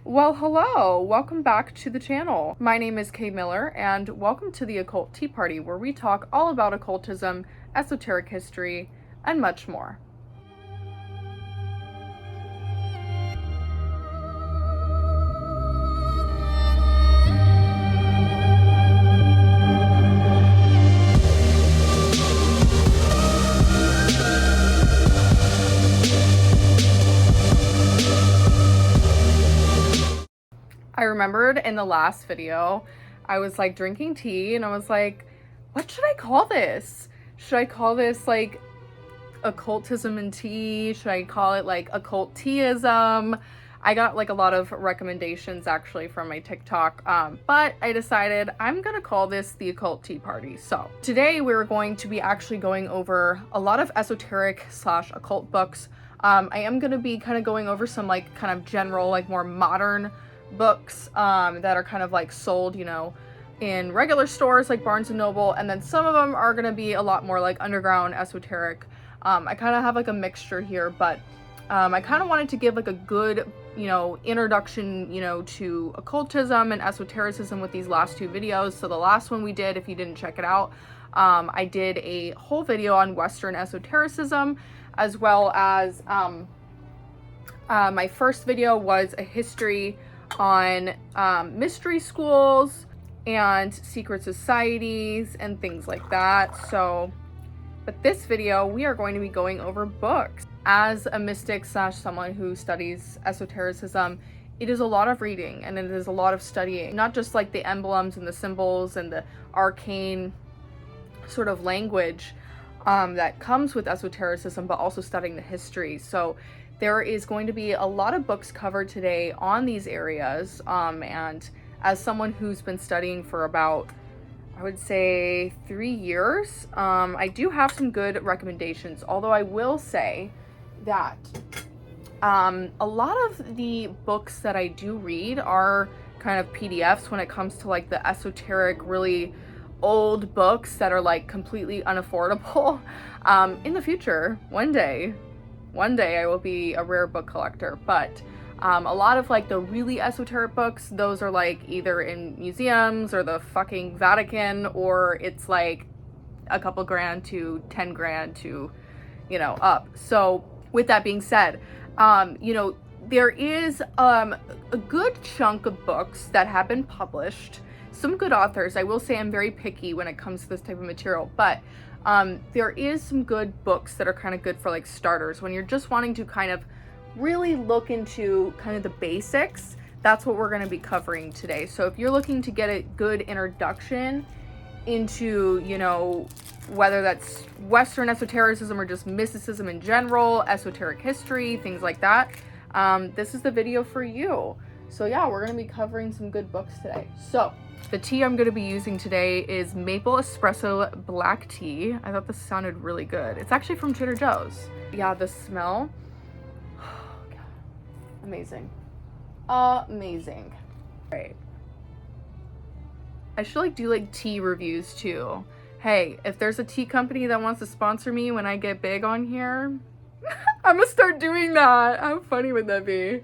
Well, hello, welcome back to the channel. My name is Kay Miller, and welcome to the Occult Tea Party, where we talk all about occultism, esoteric history, and much more. I remembered in the last video, I was like drinking tea and I was like, what should I call this? Should I call this like occultism and tea? Should I call it like occult teaism? I got like a lot of recommendations actually from my TikTok, but I decided I'm gonna call this the Occult Tea Party. So today we're going to be actually going over a lot of esoteric / occult books. I am gonna be kind of going over some like kind of general, like more modern books that are kind of like sold, you know, in regular stores like Barnes and Noble, and then some of them are gonna be a lot more like underground esoteric. I kind of have like a mixture here, but I kind of wanted to give like a good, you know, introduction, you know, to occultism and esotericism with these last two videos. So the last one we did, if you didn't check it out, I did a whole video on Western esotericism, as well as my first video was a history on mystery schools and secret societies and things like that. So, but this video, we are going to be going over books. As a mystic / someone who studies esotericism, it is a lot of reading and it is a lot of studying, not just like the emblems and the symbols and the arcane sort of language that comes with esotericism, but also studying the history. So there is going to be a lot of books covered today on these areas, and as someone who's been studying for about, I would say, 3 years, I do have some good recommendations, although I will say that a lot of the books that I do read are kind of PDFs when it comes to like the esoteric, really old books that are like completely unaffordable. In the future, one day I will be a rare book collector, but a lot of like the really esoteric books, those are like either in museums or the fucking Vatican, or it's like a couple grand to 10 grand to, you know, up. So with that being said, you know, there is a good chunk of books that have been published, some good authors. I will say I'm very picky when it comes to this type of material, but there is some good books that are kind of good for like starters when you're just wanting to kind of really look into kind of the basics. That's what we're going to be covering today. So if you're looking to get a good introduction into, you know, whether that's Western esotericism or just mysticism in general, esoteric history, things like that, this is the video for you. So yeah, we're going to be covering some good books today. So the tea I'm going to be using today is maple espresso black tea. I thought this sounded really good. It's actually from Trader Joe's. Yeah, the smell. Oh, God. Amazing. Amazing. Right. I should like do like tea reviews too. Hey, if there's a tea company that wants to sponsor me when I get big on here, I'm gonna start doing that. How funny would that be?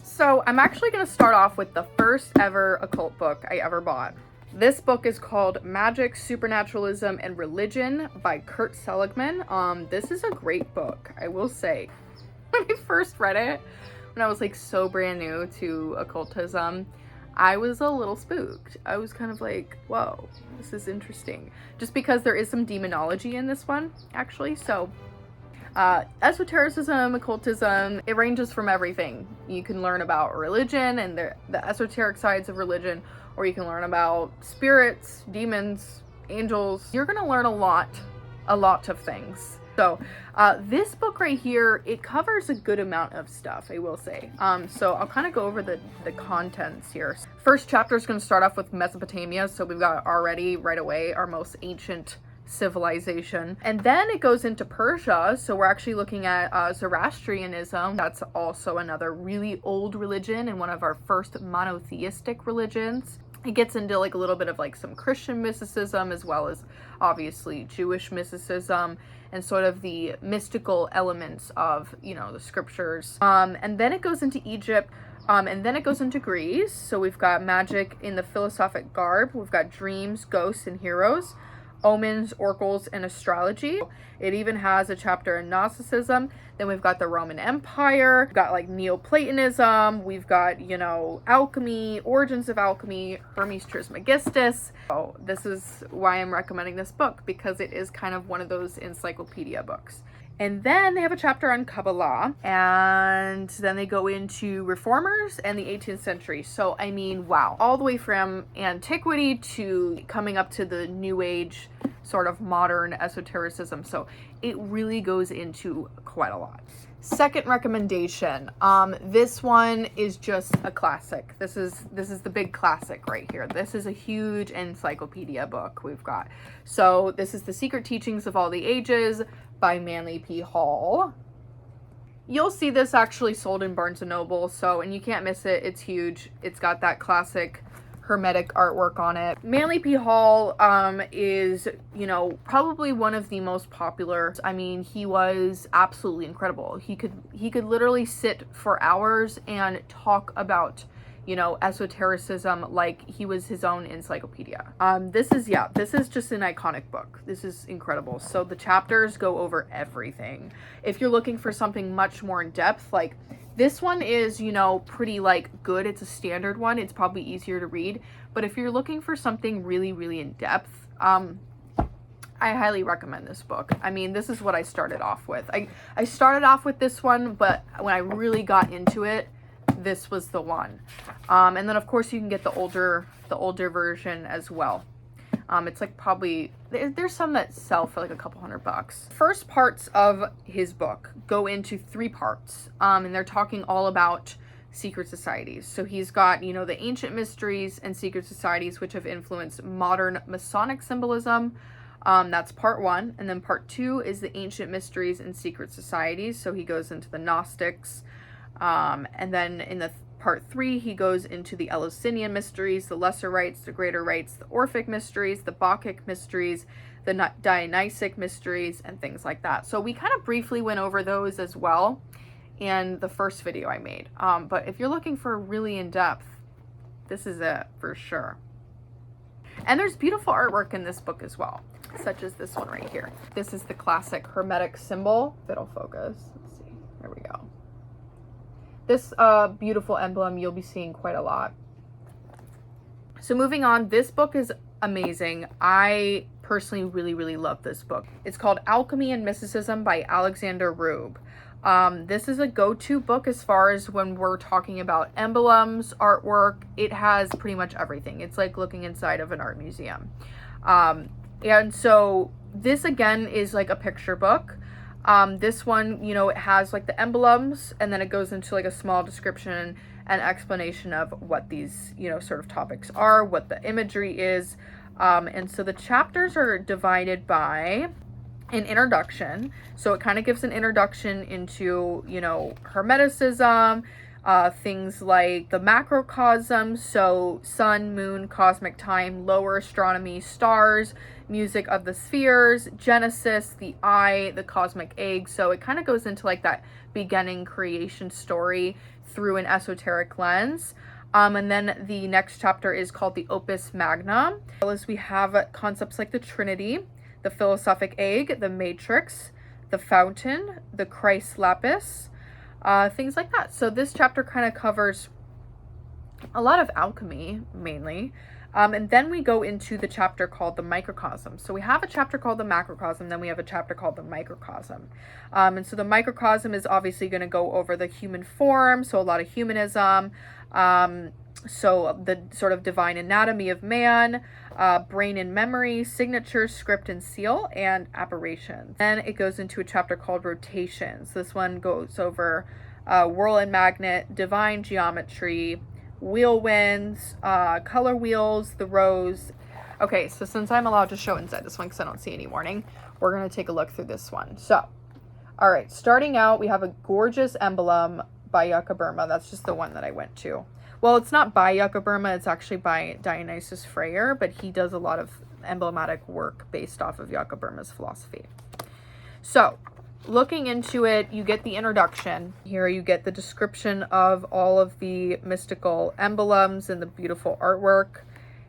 So I'm actually going to start off with the first ever occult book I ever bought. This book is called Magic, Supernaturalism, and Religion by Kurt Seligman. This is a great book, I will say. When I first read it, when I was like so brand new to occultism, I was a little spooked. I was kind of like, whoa, this is interesting. Just because there is some demonology in this one, actually. So esotericism, occultism, it ranges from everything. You can learn about religion and the esoteric sides of religion, or you can learn about spirits, demons, angels. You're gonna learn a lot of things. So this book right here, it covers a good amount of stuff, I will say. So I'll kind of go over the contents here. First chapter is going to start off with Mesopotamia. So we've got already right away our most ancient civilization, and then it goes into Persia. So we're actually looking at Zoroastrianism. That's also another really old religion and one of our first monotheistic religions. It gets into like a little bit of like some Christian mysticism, as well as obviously Jewish mysticism and sort of the mystical elements of, you know, the scriptures. And then it goes into Egypt. And then it goes into Greece. So we've got magic in the philosophic garb. We've got dreams, ghosts, and heroes, omens, oracles, and astrology. It even has a chapter in Gnosticism. Then we've got the Roman Empire. We've got like Neoplatonism. We've got, you know, alchemy, origins of alchemy, Hermes Trismegistus. So this is why I'm recommending this book, because it is kind of one of those encyclopedia books. And then they have a chapter on Kabbalah, and then they go into reformers and the 18th century. So, I mean, wow. All the way from antiquity to coming up to the New Age sort of modern esotericism. So it really goes into quite a lot. Second recommendation. This one is just a classic. This is the big classic right here. This is a huge encyclopedia book we've got. So this is The Secret Teachings of All the Ages by Manly P. Hall. You'll see this actually sold in Barnes & Noble, so, and you can't miss it. It's huge. It's got that classic hermetic artwork on it. Manly P. Hall is, you know, probably one of the most popular. I mean, he was absolutely incredible. He could literally sit for hours and talk about, you know, esotericism like he was his own encyclopedia. This is just an iconic book. This is incredible. So the chapters go over everything. If you're looking for something much more in depth, like this one is, you know, pretty like good. It's a standard one. It's probably easier to read. But if you're looking for something really, really in depth, I highly recommend this book. I mean, this is what I started off with. I started off with this one, but when I really got into it, this was the one. And then of course you can get the older version as well. It's like probably, there's some that sell for like a couple $100. First parts of his book go into 3 parts. And they're talking all about secret societies. So he's got, you know, the ancient mysteries and secret societies which have influenced modern Masonic symbolism. That's part 1. And then part 2 is the ancient mysteries and secret societies. So he goes into the Gnostics. And then in the part 3, he goes into the Eleusinian mysteries, the lesser rites, the greater rites, the Orphic mysteries, the Bacchic mysteries, the Dionysic mysteries, and things like that. So we kind of briefly went over those as well in the first video I made. But if you're looking for really in-depth, this is it for sure. And there's beautiful artwork in this book as well, such as this one right here. This is the classic Hermetic symbol. If it'll focus. Let's see. There we go. This beautiful emblem you'll be seeing quite a lot. So moving on, this book is amazing. I personally really, really love this book. It's called Alchemy and Mysticism by Alexander Rube. This is a go-to book as far as when we're talking about emblems, artwork. It has pretty much everything. It's like looking inside of an art museum. And so this again is like a picture book. This one, you know, it has like the emblems, and then it goes into like a small description and explanation of what these, you know, sort of topics are, what the imagery is. And so the chapters are divided by an introduction. So it kind of gives an introduction into, you know, Hermeticism, things like the macrocosm, so sun, moon, cosmic time, lower astronomy, stars, music of the spheres, Genesis, the eye, the cosmic egg. So it kind of goes into like that beginning creation story through an esoteric lens. And then the next chapter is called the Opus Magna. As we have concepts like the Trinity, the philosophic egg, the matrix, the fountain, the Christ lapis, things like that. So this chapter kind of covers a lot of alchemy mainly. And then we go into the chapter called the microcosm. So we have a chapter called the macrocosm, then we have a chapter called the microcosm. And so the microcosm is obviously going to go over the human form, so a lot of humanism, so the sort of divine anatomy of man, brain and memory, signature, script and seal, and apparitions. Then it goes into a chapter called rotations. This one goes over whirlwind magnet, divine geometry, wheel winds, color wheels, the rose. Okay, so since I'm allowed to show inside this one because I don't see any warning, we're going to take a look through this one. So, all right, starting out, we have a gorgeous emblem by Yucca Burma. That's just the one that I went to. Well, it's not by Yucca Burma, it's actually by Dionysius Freyer, but he does a lot of emblematic work based off of Yucca Burma's philosophy. So, looking into it, you get the introduction. Here you get the description of all of the mystical emblems and the beautiful artwork.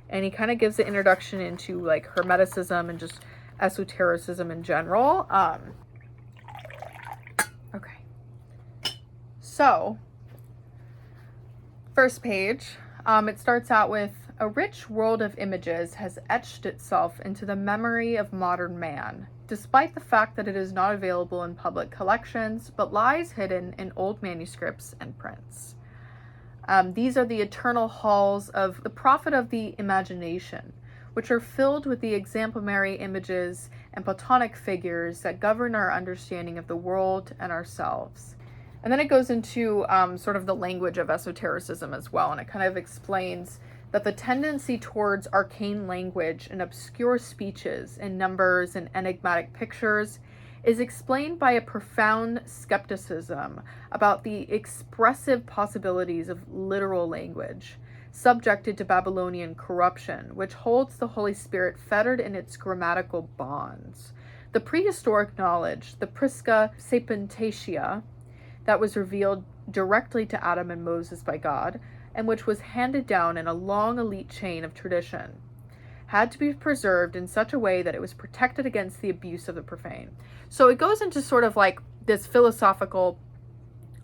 And he kind of gives the introduction into like Hermeticism and just esotericism in general. Okay. So, first page, it starts out with, a rich world of images has etched itself into the memory of modern man, despite the fact that it is not available in public collections, but lies hidden in old manuscripts and prints. These are the eternal halls of the prophet of the imagination, which are filled with the exemplary images and Platonic figures that govern our understanding of the world and ourselves. And then it goes into sort of the language of esotericism as well, and it kind of explains that the tendency towards arcane language and obscure speeches and numbers and enigmatic pictures is explained by a profound skepticism about the expressive possibilities of literal language, subjected to Babylonian corruption, which holds the Holy Spirit fettered in its grammatical bonds. The prehistoric knowledge, the Prisca Sapientia, that was revealed directly to Adam and Moses by God, and which was handed down in a long elite chain of tradition, had to be preserved in such a way that it was protected against the abuse of the profane. So it goes into sort of like this philosophical,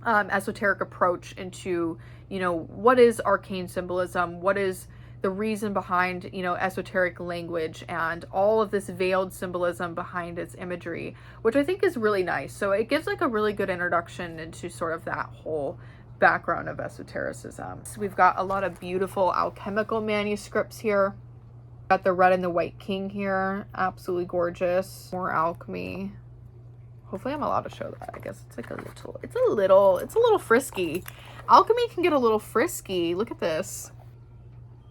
esoteric approach into, you know, what is arcane symbolism? What is the reason behind, you know, esoteric language and all of this veiled symbolism behind its imagery, which I think is really nice. So it gives like a really good introduction into sort of that whole background of esotericism. So we've got a lot of beautiful alchemical manuscripts here. Got the red and the white king here, absolutely gorgeous. More alchemy. Hopefully I'm allowed to show that. I guess it's like it's a little frisky. Alchemy can get a little frisky. Look at this.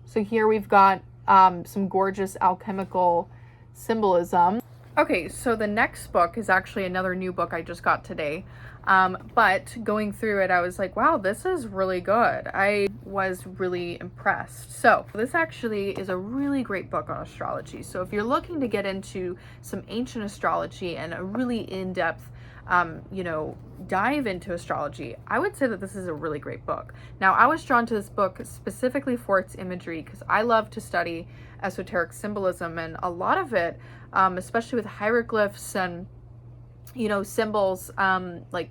So here we've got some gorgeous alchemical symbolism. Okay, so the next book is actually another new book I just got today. But going through it, I was like, wow, this is really good. I was really impressed. So this actually is a really great book on astrology. So if you're looking to get into some ancient astrology and a really in-depth, you know, dive into astrology, I would say that this is a really great book. Now, I was drawn to this book specifically for its imagery because I love to study esoteric symbolism, and a lot of it, especially with hieroglyphs and, you know, symbols, like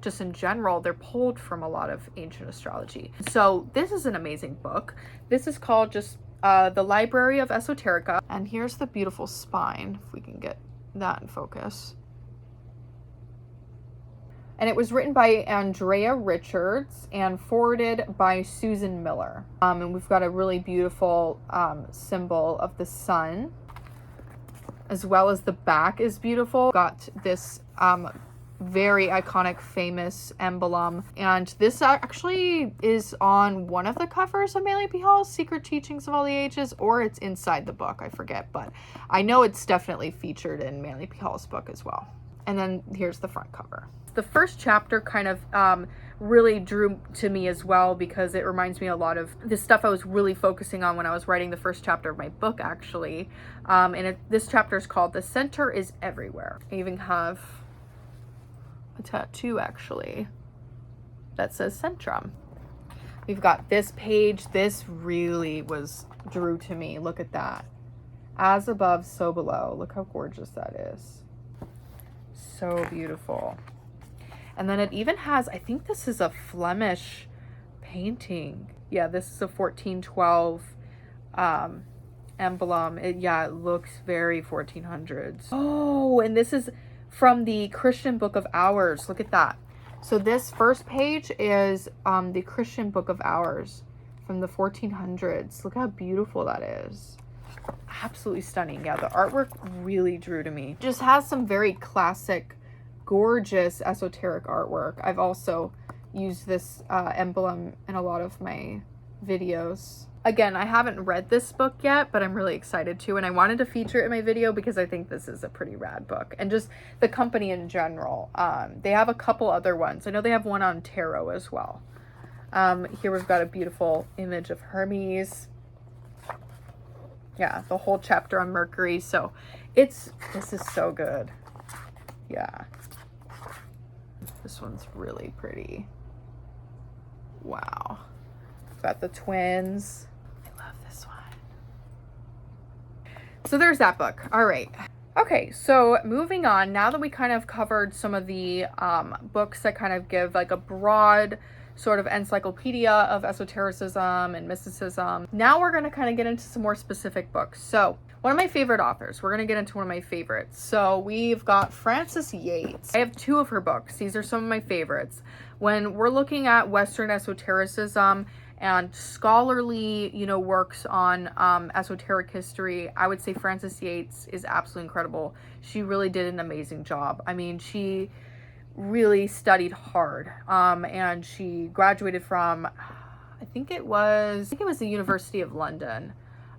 just in general, they're pulled from a lot of ancient astrology. So this is an amazing book. This is called just The Library of Esoterica. And here's the beautiful spine, if we can get that in focus. And it was written by Andrea Richards and forwarded by Susan Miller. And we've got a really beautiful symbol of the sun, as well as the back is beautiful. Got this very iconic, famous emblem. And this actually is on one of the covers of Manly P. Hall's Secret Teachings of All the Ages, or it's inside the book, I forget. But I know it's definitely featured in Manly P. Hall's book as well. And then here's the front cover. The first chapter kind of really drew to me as well, because it reminds me a lot of the stuff I was really focusing on when I was writing the first chapter of my book, actually. This chapter is called The Center is Everywhere. I even have a tattoo, actually, that says Centrum. We've got this page. This really drew to me. Look at that. As above, so below. Look how gorgeous that is. So beautiful. And then it even has, I think this is a Flemish painting. Yeah, this is a 1412 emblem. It looks very 1400s. Oh, and this is from the Christian Book of Hours. Look at that. So this first page is the Christian Book of Hours from the 1400s. Look how beautiful that is. Absolutely stunning. Yeah, the artwork really drew to me. Just has some very classic, gorgeous esoteric artwork. I've also used this emblem in a lot of my videos. Again, I haven't read this book yet, but I'm really excited to, and I wanted to feature it in my video because I think this is a pretty rad book, and just the company in general. They have a couple other ones. I know they have one on tarot as well. Here we've got a beautiful image of Hermes. Yeah, the whole chapter on Mercury. So this is so good. Yeah. this one's really pretty. Wow. Got the twins. I love this one. So there's that book. All right. Okay, so moving on, now that we kind of covered some of the books that kind of give like a broad sort of encyclopedia of esotericism and mysticism, now we're going to kind of get into some more specific books. So one of my favorite authors, we're going to get into one of my favorites. So we've got Frances Yates. I have 2 of her books. These are some of my favorites. When we're looking at Western esotericism and scholarly, you know, works on esoteric history, I would say Frances Yates is absolutely incredible. She really did an amazing job. I mean, she really studied hard, and she graduated from, I think it was the University of London.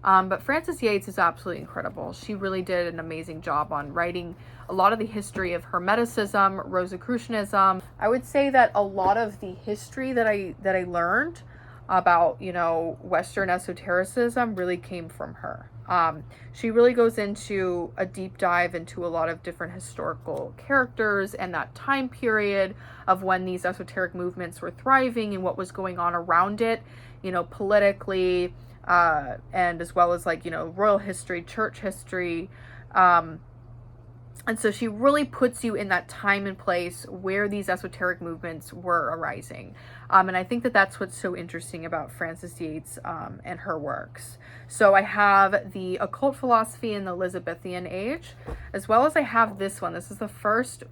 But Frances Yates is absolutely incredible. She really did an amazing job on writing a lot of the history of Hermeticism, Rosicrucianism. I would say that a lot of the history that I learned about, you know, Western esotericism really came from her. She really goes into a deep dive into a lot of different historical characters and that time period of when these esoteric movements were thriving and what was going on around it, you know, politically, and as well as like, you know, royal history, church history. And so she really puts you in that time and place where these esoteric movements were arising. And I think that that's what's so interesting about Frances Yates and her works. So I have The Occult Philosophy in the Elizabethan Age, as well as I have this one. This is the first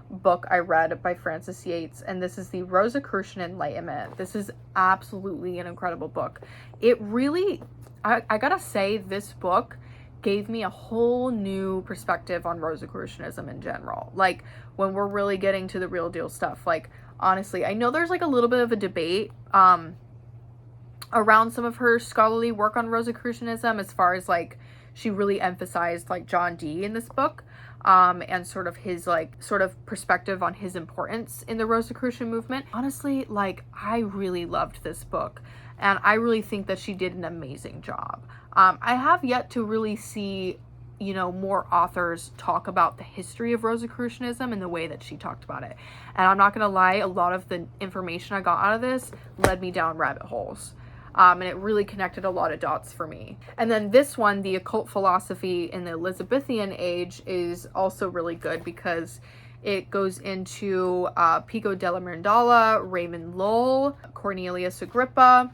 book I read by Frances Yates, and this is The Rosicrucian Enlightenment. This is absolutely an incredible book. It really, I gotta say, this book gave me a whole new perspective on Rosicrucianism in general. Like, when we're really getting to the real deal stuff, like, honestly, I know there's like a little bit of a debate around some of her scholarly work on Rosicrucianism, as far as like, she really emphasized like John Dee in this book, and sort of his like sort of perspective on his importance in the Rosicrucian movement. Honestly, like, I really loved this book, and I really think that she did an amazing job. I have yet to really see, you know, more authors talk about the history of Rosicrucianism in the way that she talked about it. And I'm not going to lie, a lot of the information I got out of this led me down rabbit holes. And it really connected a lot of dots for me. And then this one, The Occult Philosophy in the Elizabethan Age, is also really good because it goes into Pico della Mirandola, Raymond Lull, Cornelius Agrippa,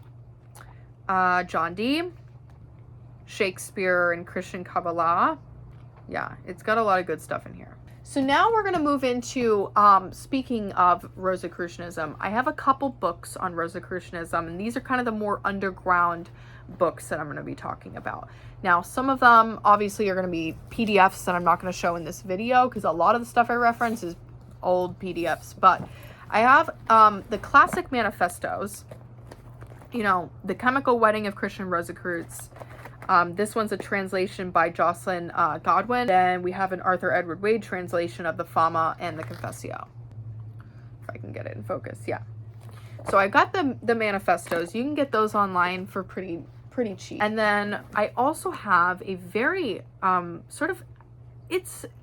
John Dee, Shakespeare and Christian Kabbalah. Yeah, it's got a lot of good stuff in here. So now we're going to move into, speaking of Rosicrucianism, I have a couple books on Rosicrucianism, and these are kind of the more underground books that I'm going to be talking about. Now, some of them obviously are going to be PDFs that I'm not going to show in this video, because a lot of the stuff I reference is old PDFs, but I have the classic manifestos, you know, The Chemical Wedding of Christian Rosicrucians. This one's a translation by Jocelyn Godwin. Then we have an Arthur Edward Wade translation of the Fama and the Confessio. If I can get it in focus, yeah. So I got the manifestos. You can get those online for pretty cheap. And then I also have a very sort of,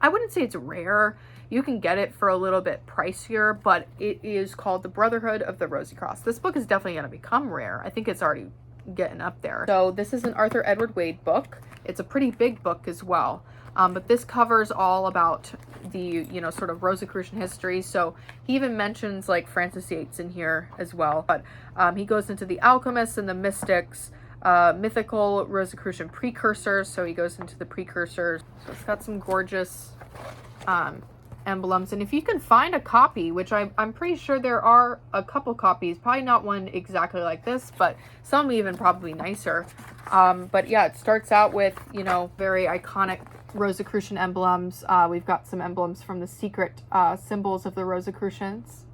I wouldn't say it's rare. You can get it for a little bit pricier, but it is called The Brotherhood of the Rosy Cross. This book is definitely going to become rare. I think it's already getting up there. So this is an Arthur Edward Wade book. It's a pretty big book as well. But this covers all about the, you know, sort of Rosicrucian history. So he even mentions like Frances Yates in here as well. But he goes into the alchemists and the mystics, mythical Rosicrucian precursors. So he goes into the precursors. So it's got some gorgeous emblems, and if you can find a copy, which I'm pretty sure there are a couple copies, probably not one exactly like this, but some even probably nicer. But yeah, it starts out with, you know, very iconic Rosicrucian emblems. We've got some emblems from the secret symbols of the Rosicrucians.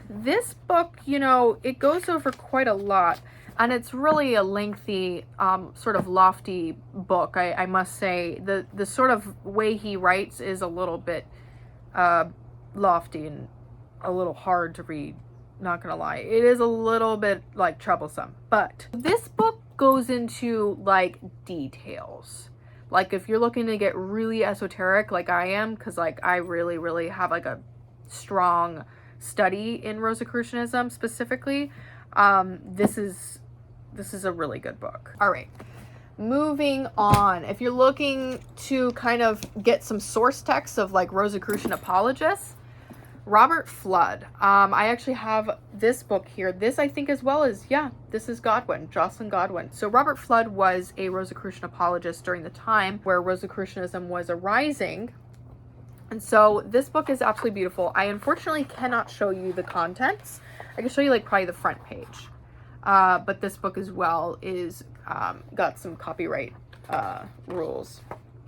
This book, you know, it goes over quite a lot, and it's really a lengthy, sort of lofty book. I must say, the sort of way he writes is a little bit lofty and a little hard to read, not gonna lie. It is a little bit like troublesome, but this book goes into like details. Like if you're looking to get really esoteric like I am, because like I really have like a strong study in Rosicrucianism specifically, this is a really good book. All right, moving on. If you're looking to kind of get some source texts of like Rosicrucian apologists, Robert Flood. I actually have this book here. This I think as well as, yeah, this is Godwin, Jocelyn Godwin. So Robert Flood was a Rosicrucian apologist during the time where Rosicrucianism was arising. And so this book is absolutely beautiful. I unfortunately cannot show you the contents. I can show you like probably the front page. But this book as well is got some copyright rules.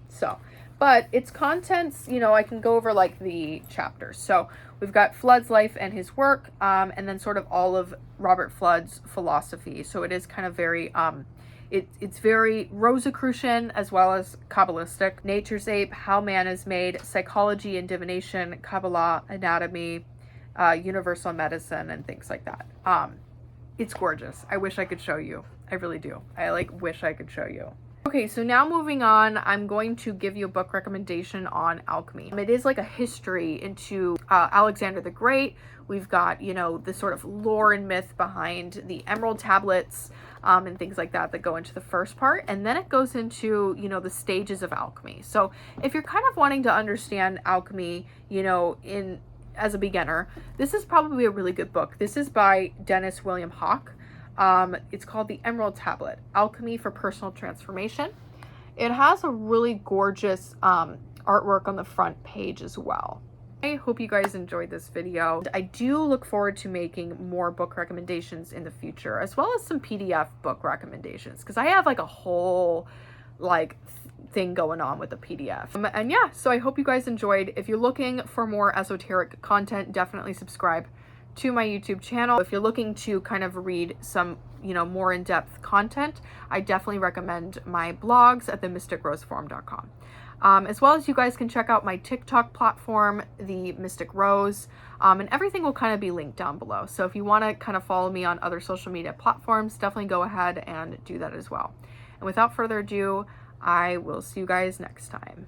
So, but its contents, you know, I can go over like the chapters. So we've got Flood's life and his work, and then sort of all of Robert Flood's philosophy. So it is kind of very, it's very Rosicrucian as well as Kabbalistic. Nature's Ape, How Man is Made, Psychology and Divination, Kabbalah, Anatomy, Universal Medicine, and things like that. It's gorgeous. I wish I could show you. I really do. I like wish I could show you. Okay, so now moving on, I'm going to give you a book recommendation on alchemy. It is like a history into Alexander the Great. We've got, you know, the sort of lore and myth behind the emerald tablets and things like that that go into the first part. And then it goes into, you know, the stages of alchemy. So if you're kind of wanting to understand alchemy, you know, as a beginner, this is probably a really good book. This is by Dennis William Hawke. It's called The Emerald Tablet, Alchemy for Personal Transformation. It has a really gorgeous artwork on the front page as well. I hope you guys enjoyed this video. I do look forward to making more book recommendations in the future, as well as some PDF book recommendations, because I have like a whole like thing going on with the PDF. And yeah, so I hope you guys enjoyed. If you're looking for more esoteric content, definitely subscribe to my YouTube channel. If you're looking to kind of read some, you know, more in-depth content, I definitely recommend my blogs at themysticroseforum.com. As well as you guys can check out my TikTok platform, The Mystic Rose, and everything will kind of be linked down below. So if you want to kind of follow me on other social media platforms, definitely go ahead and do that as well. And without further ado, I will see you guys next time.